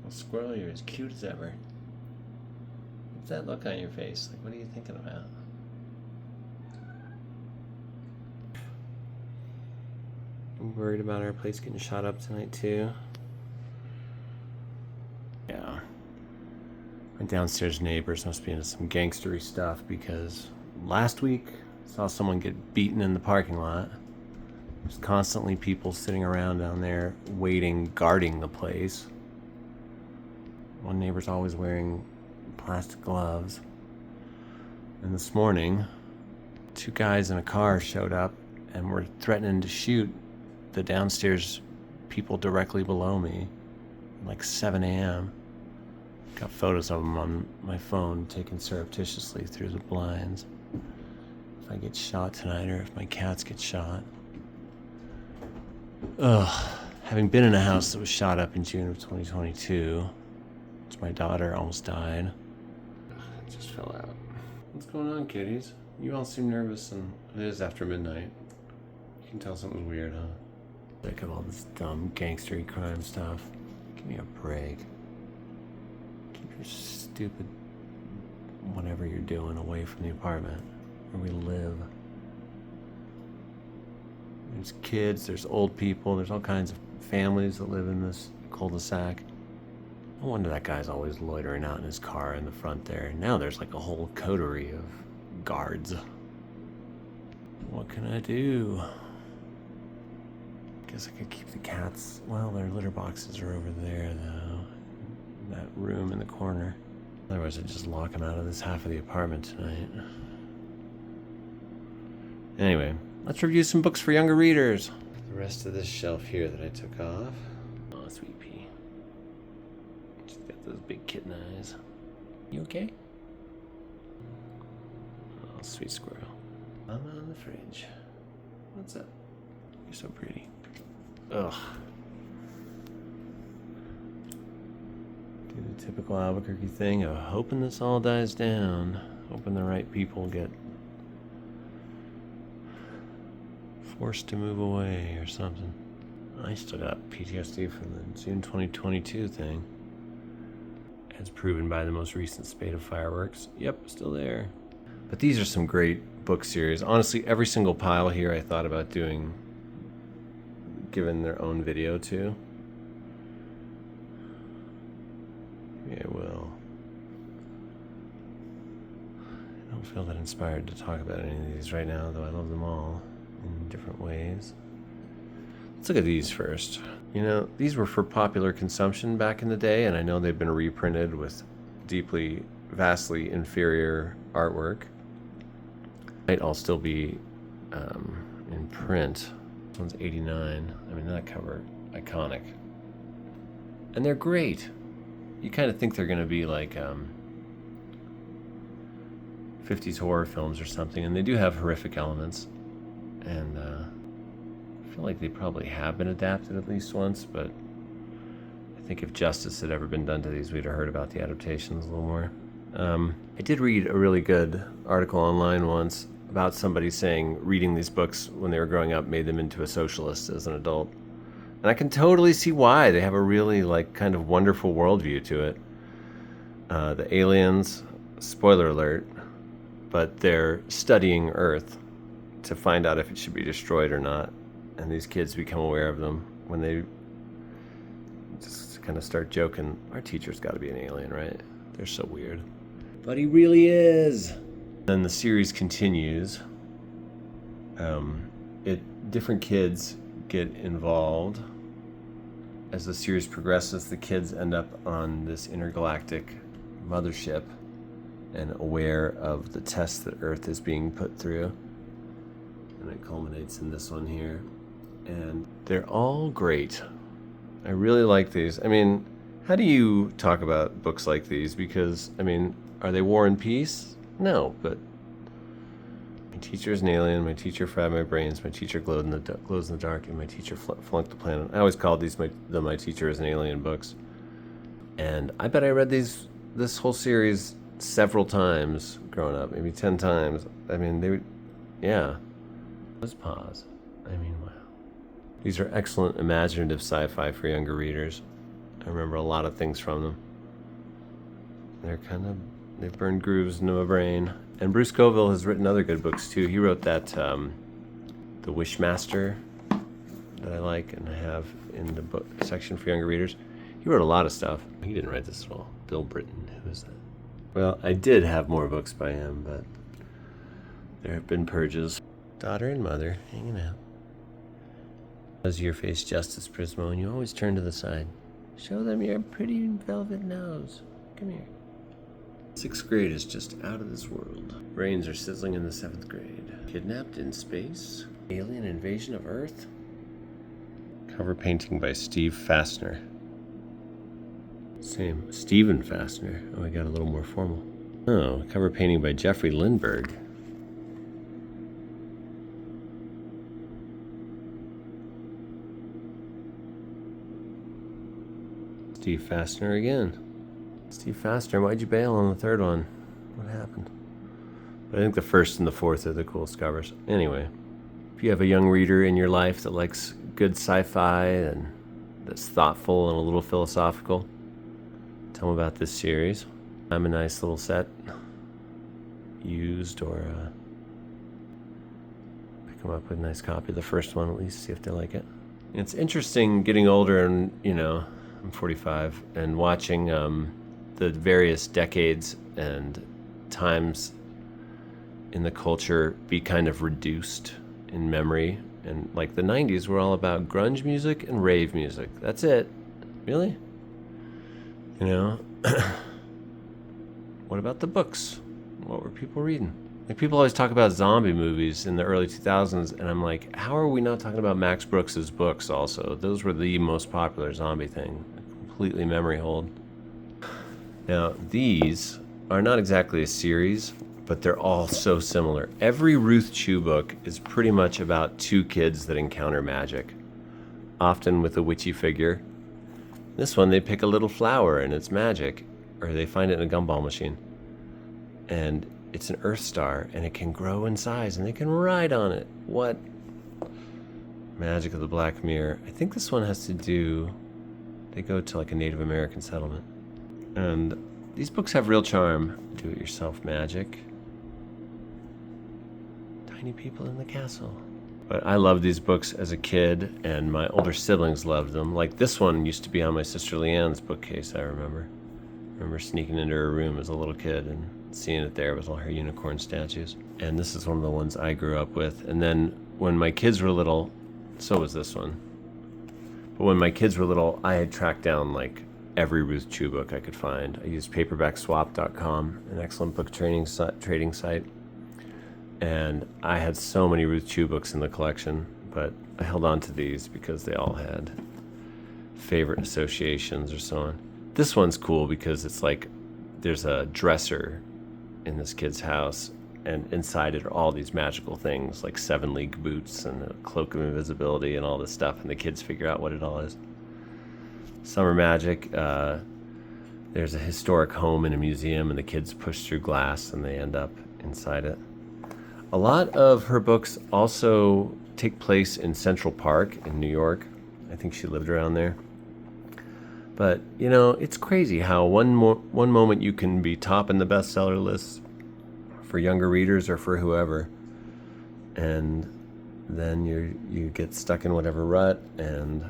Well, squirrel, you're as cute as ever. What's that look on your face? Like, what are you thinking about? I'm worried about our place getting shot up tonight, too. Yeah. My downstairs neighbors must be into some gangstery stuff because last week I saw someone get beaten in the parking lot. There's constantly people sitting around down there waiting, guarding the place. One neighbor's always wearing plastic gloves. And this morning, 2 guys in a car showed up and were threatening to shoot the downstairs people directly below me at like 7 a.m. Got photos of them on my phone taken surreptitiously through the blinds. If I get shot tonight or if my cats get shot. Ugh. Having been in a house that was shot up in June of 2022, which my daughter almost died. It just fell out. What's going on, kitties? You all seem nervous, and it is after midnight. You can tell something's weird, huh? Sick of all this dumb gangstery crime stuff. Give me a break. Keep your stupid whatever you're doing away from the apartment where we live. There's kids, there's old people, there's all kinds of families that live in this cul-de-sac. No wonder that guy's always loitering out in his car in the front there. Now there's like a whole coterie of guards. What can I do? Guess I could keep the cats. Well, their litter boxes are over there, though. In that room in the corner. Otherwise, I'd just lock them out of this half of the apartment tonight. Anyway, let's review some books for younger readers. The rest of this shelf here that I took off. Oh, sweet pea. She's got those big kitten eyes. You okay? Oh, sweet squirrel. Mama on the fridge. What's up? You're so pretty. Ugh. Do the typical Albuquerque thing of hoping this all dies down. Hoping the right people get forced to move away or something. I still got PTSD from the June 2022 thing. As proven by the most recent spate of fireworks. Yep, still there. But these are some great book series. Honestly, every single pile here I thought about doing, given their own video to. Maybe I will. I don't feel that inspired to talk about any of these right now, though I love them all in different ways. Let's look at these first. You know, these were for popular consumption back in the day, and I know they've been reprinted with vastly inferior artwork. Might all still be in print. This one's 89. I mean, that cover, iconic. And they're great. You kind of think they're going to be like 50s horror films or something, and they do have horrific elements. And I feel like they probably have been adapted at least once, but I think if justice had ever been done to these, we'd have heard about the adaptations a little more. I did read a really good article online once about somebody saying reading these books when they were growing up made them into a socialist as an adult. And I can totally see why. They have a really like kind of wonderful worldview to it. The aliens, spoiler alert, but they're studying Earth to find out if it should be destroyed or not. And these kids become aware of them when they just kind of start joking, our teacher's got to be an alien, right? They're so weird. But he really is. Then the series continues. Different kids get involved. As the series progresses, the kids end up on this intergalactic mothership and aware of the tests that Earth is being put through. And it culminates in this one here. And they're all great. I really like these. I mean, how do you talk about books like these? Because, I mean, are they War and Peace? No, but my teacher is an alien, my teacher fried my brains, my teacher glows in the dark, and my teacher flunked the planet. I always called these my teacher is an alien books. And I bet I read this whole series several times growing up, maybe 10 times. I mean, yeah. Let's pause. I mean, wow. These are excellent imaginative sci-fi for younger readers. I remember a lot of things from them. They've burned grooves into my brain. And Bruce Coville has written other good books too. He wrote that The Wishmaster that I like and I have in the book section for younger readers. He wrote a lot of stuff. He didn't write this at all. Bill Britton, who is that? Well, I did have more books by him, but there have been purges. Daughter and mother hanging out. Does your face justice, Prismo, and you always turn to the side. Show them your pretty velvet nose. Come here. 6th grade is just out of this world. Brains are sizzling in the 7th grade. Kidnapped in space? Alien invasion of Earth? Cover painting by Steve Fastener. Same. Stephen Fastener. Oh, I got a little more formal. Oh, cover painting by Jeffrey Lindbergh. Steve Fastener again. Steve Fastener, why'd you bail on the 3rd one? What happened? But I think the 1st and the 4th are the coolest covers. Anyway, if you have a young reader in your life that likes good sci-fi and that's thoughtful and a little philosophical, tell them about this series. I'm a nice little set, used, or pick them up with a nice copy of the 1st one at least, see if they like it. It's interesting getting older and, I'm 45, and watching the various decades and times in the culture be kind of reduced in memory. And like the 90s were all about grunge music and rave music. That's it. Really? What about the books? What were people reading? Like, people always talk about zombie movies in the early 2000s, and I'm like, how are we not talking about Max Brooks's books also? Those were the most popular zombie thing. Completely memory hold. Now, these are not exactly a series, but they're all so similar. Every Ruth Chu book is pretty much about 2 kids that encounter magic, often with a witchy figure. This one, they pick a little flower and it's magic, or they find it in a gumball machine. And it's an Earth star, and it can grow in size, and they can ride on it. What? Magic of the Black Mirror. I think this one has to do... They go to like a Native American settlement. And these books have real charm. Do-it-yourself magic. Tiny people in the castle. But I loved these books as a kid, and my older siblings loved them. Like this one used to be on my sister Leanne's bookcase, I remember. I remember sneaking into her room as a little kid and seeing it there with all her unicorn statues. And this is one of the ones I grew up with. And then when my kids were little, so was this one. But when my kids were little, I had tracked down like every Ruth Chu book I could find. I used paperbackswap.com, an excellent book trading site. And I had so many Ruth Chu books in the collection, but I held on to these because they all had favorite associations or so on. This one's cool because it's like there's a dresser in this kid's house, and inside it are all these magical things like 7-league boots and a cloak of invisibility and all this stuff, and the kids figure out what it all is. Summer magic. There's a historic home in a museum, and the kids push through glass and they end up inside it. A lot of her books also take place in Central Park in New York. I think she lived around there. But, it's crazy how one moment you can be top in the bestseller lists for younger readers or for whoever, and then you get stuck in whatever rut, and